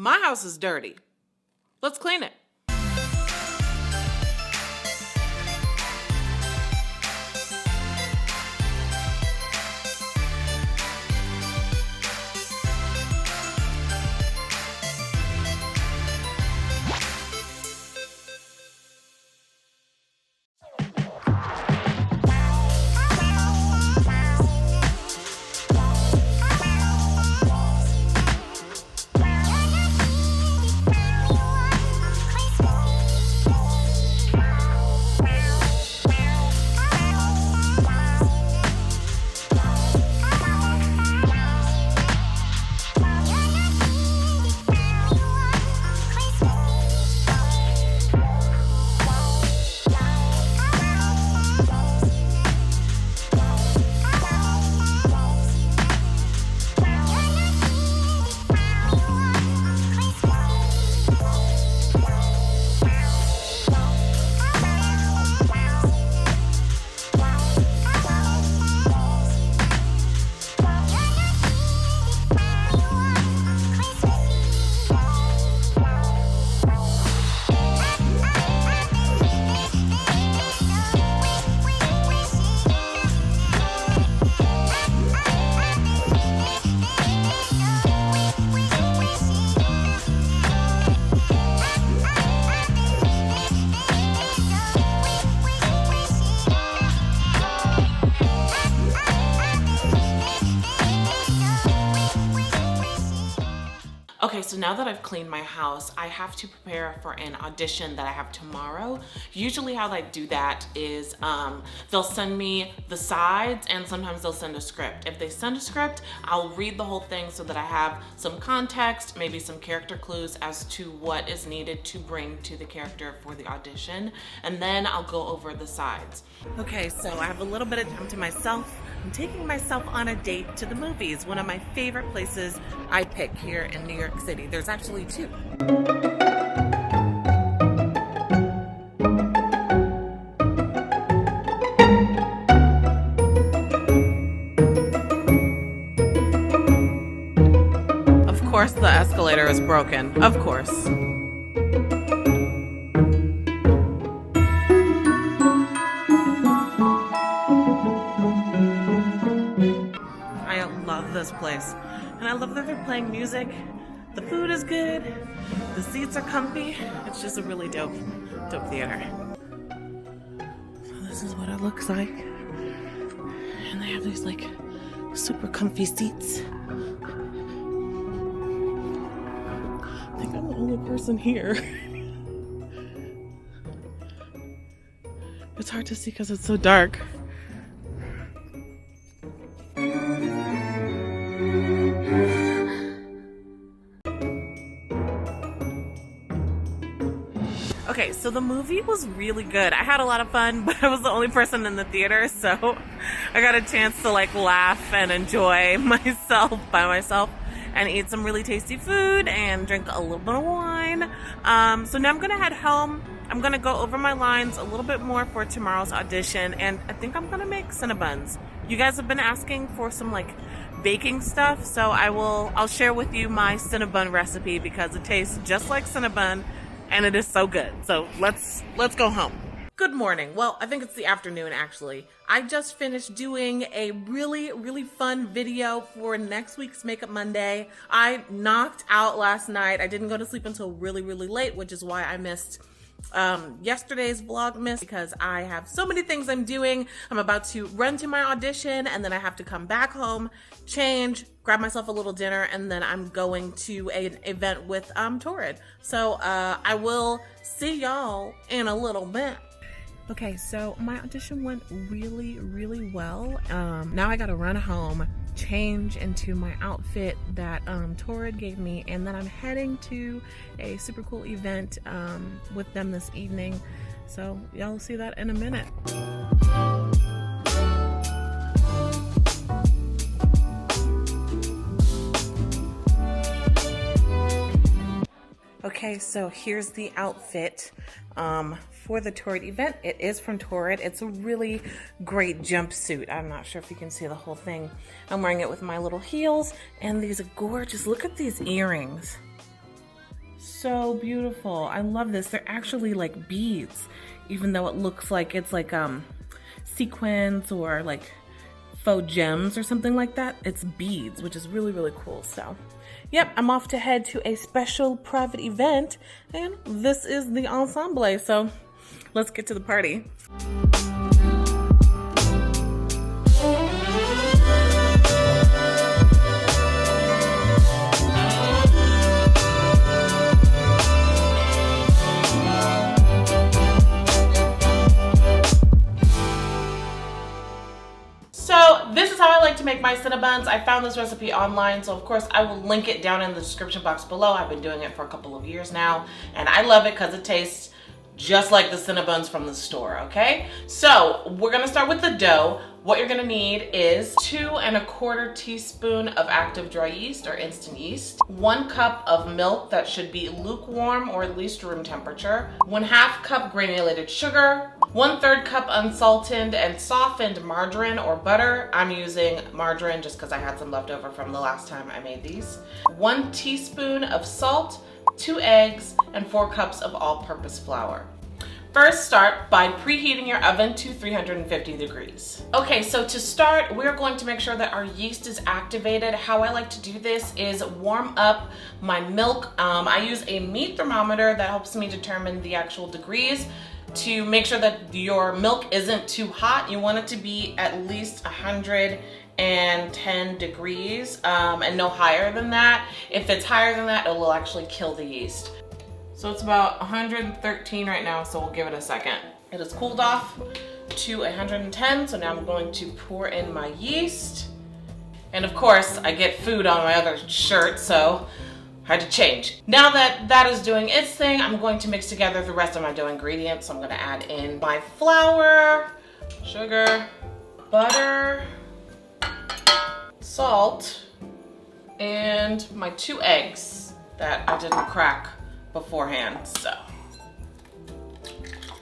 My house is dirty. Let's clean it. Okay, so now that I've cleaned my house, I have to prepare for an audition that I have tomorrow. Usually how I do that is they'll send me the sides and sometimes they'll send a script. If they send a script, I'll read the whole thing so that I have some context, maybe some character clues as to what is needed to bring to the character for the audition, and then I'll go over the sides. Okay, so I have a little bit of time to myself. I'm taking myself on a date to the movies, one of my favorite places I pick here in New York City. There's actually two. Of course the escalator is broken, of course. This place, and I love that they're playing music. The food is good, the seats are comfy. It's just a really dope theater. So this is what it looks like, and they have these like super comfy seats. I think I'm the only person here. It's hard to see because it's so dark. Okay, so the movie was really good. I had a lot of fun, but I was the only person in the theater, so I got a chance to like laugh and enjoy myself by myself and eat some really tasty food and drink a little bit of wine. So now I'm gonna head home. I'm gonna go over my lines a little bit more for tomorrow's audition, and I think I'm gonna make Cinnabons. You guys have been asking for some like baking stuff, so I'll share with you my Cinnabon recipe because it tastes just like Cinnabon. And it is so good. So let's go home. Good morning. Well, I think it's the afternoon actually. I just finished doing a really fun video for next week's Makeup Monday. I knocked out last night. I didn't go to sleep until really late, which is why I missed yesterday's Vlogmas because I have so many things I'm doing. I'm about to run to my audition and then I have to come back home, change, grab myself a little dinner, and then I'm going to an event with Torrid. So I will see y'all in a little bit. Okay, so my audition went really well. Now I gotta run home, change into my outfit that Torrid gave me, and then I'm heading to a super cool event with them this evening. So y'all will see that in a minute. Okay, so here's the outfit for the Torrid event. It is from Torrid. It's a really great jumpsuit. I'm not sure if you can see the whole thing. I'm wearing it with my little heels, and these are gorgeous. Look at these earrings. so beautiful. I love this. They're actually like beads, even though it looks like it's like sequins or like faux gems or something like that. It's beads, which is really, really cool. So yep, I'm off to head to a special private event, and this is the ensemble. So let's get to the party. So this is how I like to make my Cinnabons. I found this recipe online, so of course I will link it down in the description box below. I've been doing it for a couple of years now, and I love it because it tastes just like the Cinnabons from the store, okay? So we're gonna start with the dough. What you're gonna need is 2 1/4 teaspoon of active dry yeast or instant yeast, 1 cup of milk that should be lukewarm or at least room temperature, 1/2 cup granulated sugar, 1/3 cup unsalted and softened margarine or butter. I'm using margarine just because I had some left over from the last time I made these. 1 teaspoon of salt, 2 eggs, and 4 cups of all-purpose flour. First, start by preheating your oven to 350 degrees. Okay, so to start, we're going to make sure that our yeast is activated. How I like to do this is warm up my milk. I use a meat thermometer that helps me determine the actual degrees to make sure that your milk isn't too hot. You want it to be at least 110 degrees and no higher than that. If it's higher than that, it will actually kill the yeast. So it's about 113 right now, so we'll give it a second. It has cooled off to 110, so now I'm going to pour in my yeast. And of course, I get food on my other shirt, so I had to change. Now that that is doing its thing, I'm going to mix together the rest of my dough ingredients. So I'm gonna add in my flour, sugar, butter, salt, and my 2 eggs that I didn't crack beforehand, so.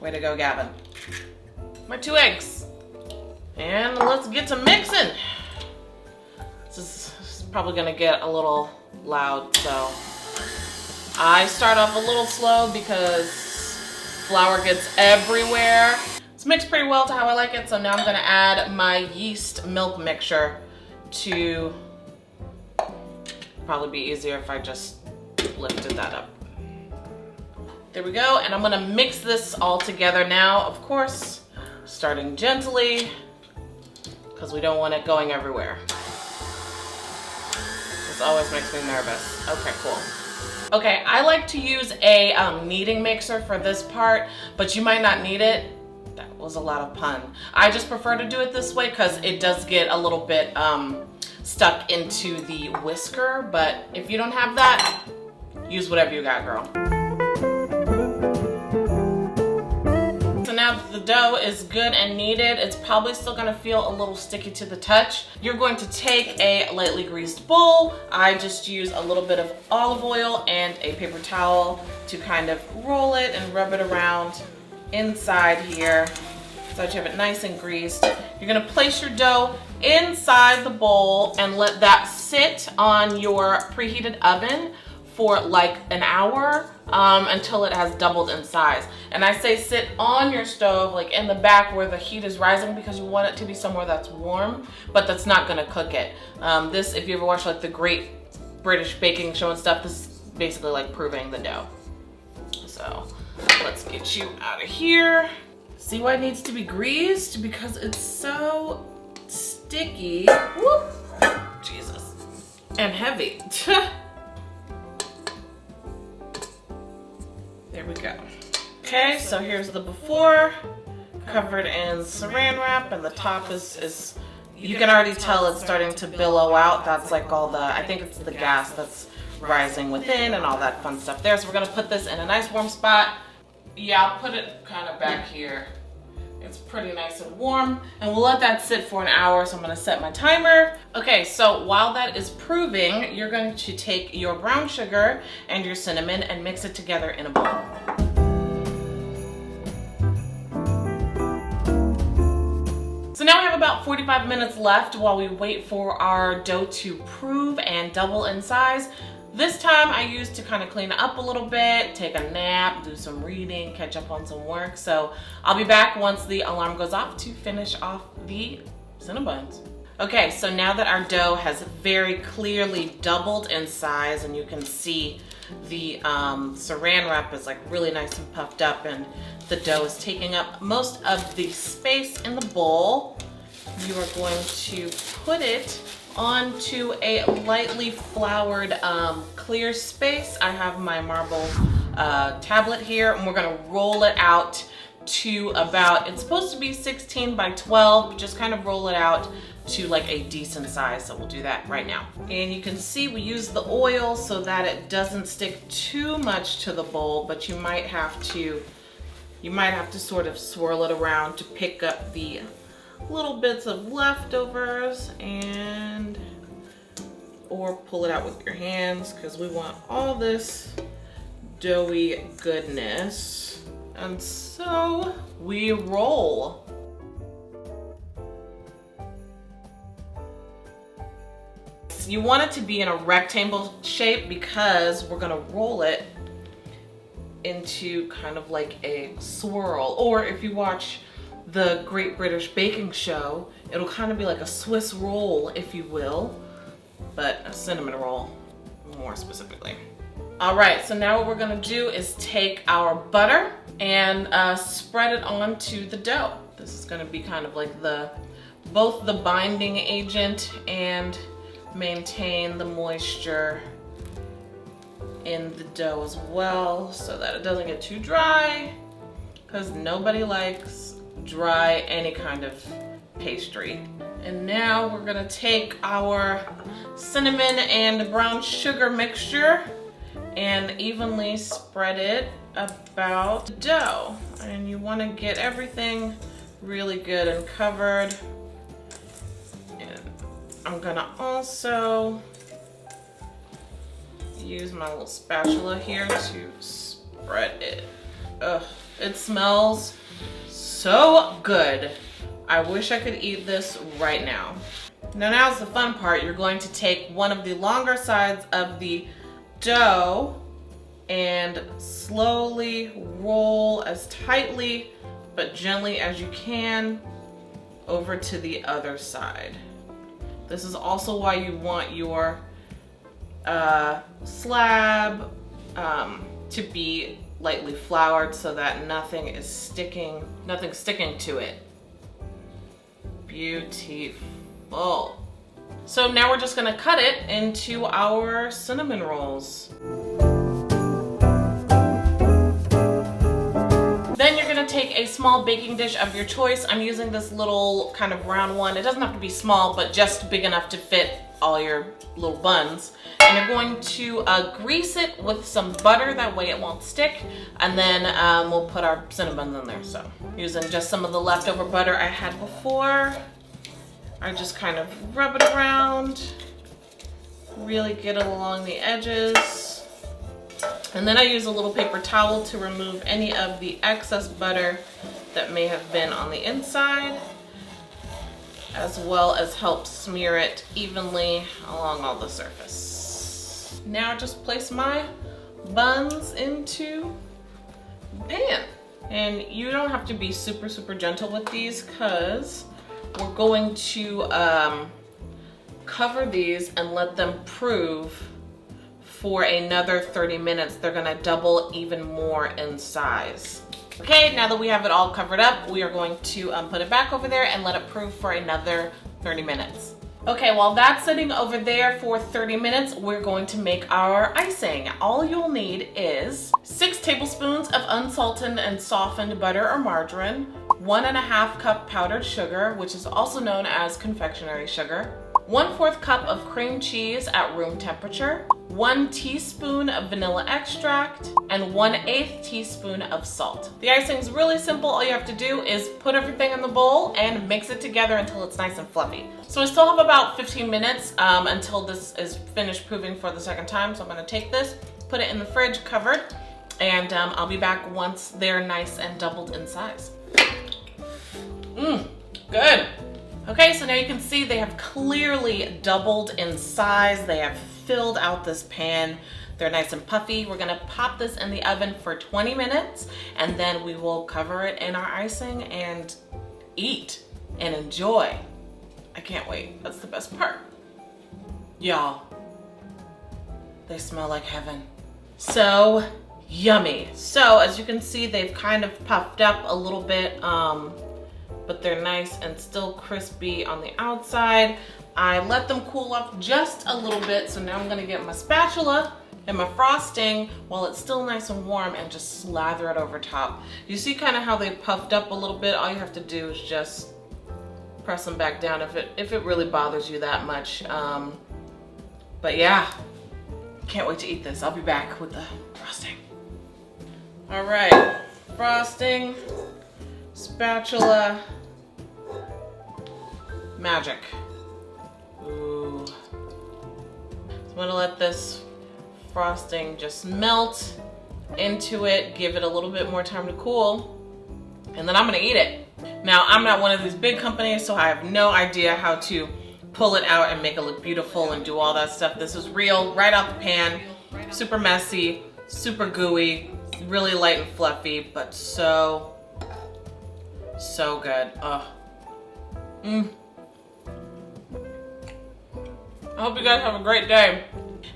Way to go, Gavyn. My 2 eggs. And let's get to mixing. This is probably gonna get a little loud, so I start off a little slow because flour gets everywhere. It's mixed pretty well to how I like it, so now I'm gonna add my yeast milk mixture to, probably be easier if I just lifted that up. There we go, and I'm gonna mix this all together now, of course, starting gently, because we don't want it going everywhere. This always makes me nervous. Okay, cool. Okay, I like to use a kneading mixer for this part, but you might not need it. That was a lot of pun. I just prefer to do it this way because it does get a little bit stuck into the whisker, but if you don't have that, use whatever you got, girl. Now that the dough is good and kneaded, it's probably still gonna feel a little sticky to the touch. You're going to take a lightly greased bowl. I just use a little bit of olive oil and a paper towel to kind of roll it and rub it around inside here so that you have it nice and greased. You're gonna place your dough inside the bowl and let that sit on your preheated oven for like an hour until it has doubled in size. And I say sit on your stove, like in the back where the heat is rising, because you want it to be somewhere that's warm, but that's not gonna cook it. This, if you ever watch like the Great British Baking Show and stuff, this is basically like proving the dough. So let's get you out of here. See why it needs to be greased? Because it's so sticky. Whoop. Jesus. And heavy. There we go. Okay, so here's the before, covered in saran wrap, and the top is you can already tell it's starting to billow out. That's like all the, I think it's the gas that's rising within and all that fun stuff there. So we're gonna put this in a nice warm spot. Yeah, I'll put it kind of back here. It's pretty nice and warm, and we'll let that sit for an hour. So I'm gonna set my timer. Okay, so while that is proving, you're going to take your brown sugar and your cinnamon and mix it together in a bowl. So now we have about 45 minutes left while we wait for our dough to prove and double in size. This time I used to kind of clean up a little bit, take a nap, do some reading, catch up on some work. So I'll be back once the alarm goes off to finish off the Cinnabons. Okay, so now that our dough has very clearly doubled in size, and you can see the saran wrap is like really nice and puffed up, and the dough is taking up most of the space in the bowl, you are going to put it onto a lightly floured clear space. I have my marble tablet here, and we're gonna roll it out to about, it's supposed to be 16 by 12, but just kind of roll it out to like a decent size. So we'll do that right now. And you can see we use the oil so that it doesn't stick too much to the bowl, but you might have to sort of swirl it around to pick up the little bits of leftovers, and or pull it out with your hands, because we want all this doughy goodness. And so we roll. You want it to be in a rectangle shape because we're gonna roll it into kind of like a swirl. Or if you watch the Great British Baking Show, it'll kind of be like a Swiss roll, if you will, but a cinnamon roll more specifically. All right, so now what we're gonna do is take our butter and spread it onto the dough. This is gonna be kind of like both the binding agent and maintain the moisture in the dough as well, so that it doesn't get too dry, because nobody likes dry any kind of pastry. And now we're gonna take our cinnamon and brown sugar mixture and evenly spread it about the dough. And you wanna get everything really good and covered. I'm gonna also use my little spatula here to spread it. Ugh, it smells so good. I wish I could eat this right now. Now's the fun part. You're going to take one of the longer sides of the dough and slowly roll as tightly but gently as you can over to the other side. This is also why you want your slab to be lightly floured, so that nothing's sticking to it. Beautiful. So now we're just gonna cut it into our cinnamon rolls. Then you're gonna take a small baking dish of your choice. I'm using this little kind of round one. It doesn't have to be small, but just big enough to fit all your little buns. And you're going to grease it with some butter, that way it won't stick. And then we'll put our Cinnabons in there. So using just some of the leftover butter I had before, I just kind of rub it around, really get it along the edges. And then I use a little paper towel to remove any of the excess butter that may have been on the inside, as well as help smear it evenly along all the surface. Now just place my buns into the pan. And you don't have to be super, super gentle with these, because we're going to cover these and let them prove for another 30 minutes. They're gonna double even more in size. Okay, now that we have it all covered up, we are going to put it back over there and let it prove for another 30 minutes. Okay, while that's sitting over there for 30 minutes, we're going to make our icing. All you'll need is 6 tablespoons of unsalted and softened butter or margarine, 1.5 cup powdered sugar, which is also known as confectionery sugar, 1/4 cup of cream cheese at room temperature, 1 teaspoon of vanilla extract, and 1/8 teaspoon of salt. The icing is really simple. All you have to do is put everything in the bowl and mix it together until it's nice and fluffy. So we still have about 15 minutes until this is finished proving for the second time. So I'm gonna take this, put it in the fridge covered, and I'll be back once they're nice and doubled in size. Good. Okay, so now you can see they have clearly doubled in size. They have filled out this pan. They're nice and puffy. We're gonna pop this in the oven for 20 minutes and then we will cover it in our icing and eat and enjoy. I can't wait. That's the best part. Y'all, they smell like heaven. So yummy. So as you can see, they've kind of puffed up a little bit, but they're nice and still crispy on the outside. I let them cool off just a little bit, so now I'm gonna get my spatula and my frosting while it's still nice and warm and just slather it over top. You see kind of how they puffed up a little bit? All you have to do is just press them back down if it really bothers you that much. But yeah, can't wait to eat this. I'll be back with the frosting. All right, frosting, spatula, magic. Ooh. So I'm gonna let this frosting just melt into it, give it a little bit more time to cool, and then I'm gonna eat it. Now, I'm not one of these big companies, so I have no idea how to pull it out and make it look beautiful and do all that stuff. This is real, right out the pan, super messy, super gooey, really light and fluffy, but so good. Ugh. I hope you guys have a great day.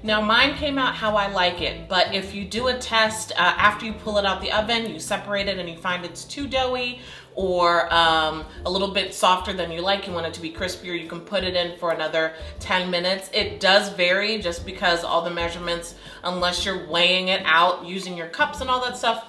Now mine came out how I like it, but if you do a test after you pull it out the oven, you separate it and you find it's too doughy or a little bit softer than you like, you want it to be crispier, you can put it in for another 10 minutes. It does vary just because all the measurements, unless you're weighing it out using your cups and all that stuff,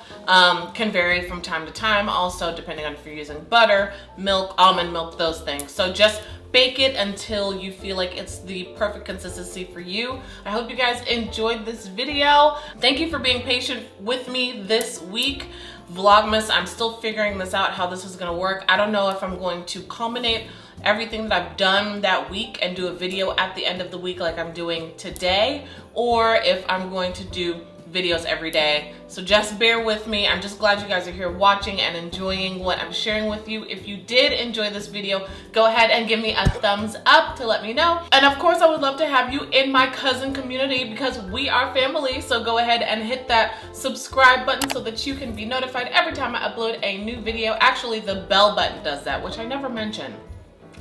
can vary from time to time. Also, depending on if you're using butter, milk, almond milk, those things. So just bake it until you feel like it's the perfect consistency for you. I hope you guys enjoyed this video. Thank you for being patient with me this week. Vlogmas, I'm still figuring this out, how this is gonna work. I don't know if I'm going to culminate everything that I've done that week and do a video at the end of the week like I'm doing today, or if I'm going to do videos every day. So just bear with me. I'm just glad you guys are here watching and enjoying what I'm sharing with you. If you did enjoy this video, go ahead and give me a thumbs up to let me know. And of course, I would love to have you in my cousin community because we are family. So go ahead and hit that subscribe button so that you can be notified every time I upload a new video. Actually, the bell button does that, which I never mentioned.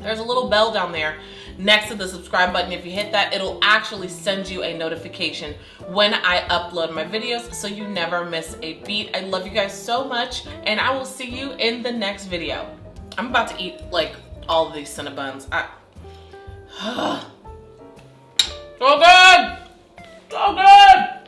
There's a little bell down there next to the subscribe button. If you hit that, it'll actually send you a notification when I upload my videos so you never miss a beat. I love you guys so much and I will see you in the next video. I'm about to eat like all of these Cinnabons. So good! So good!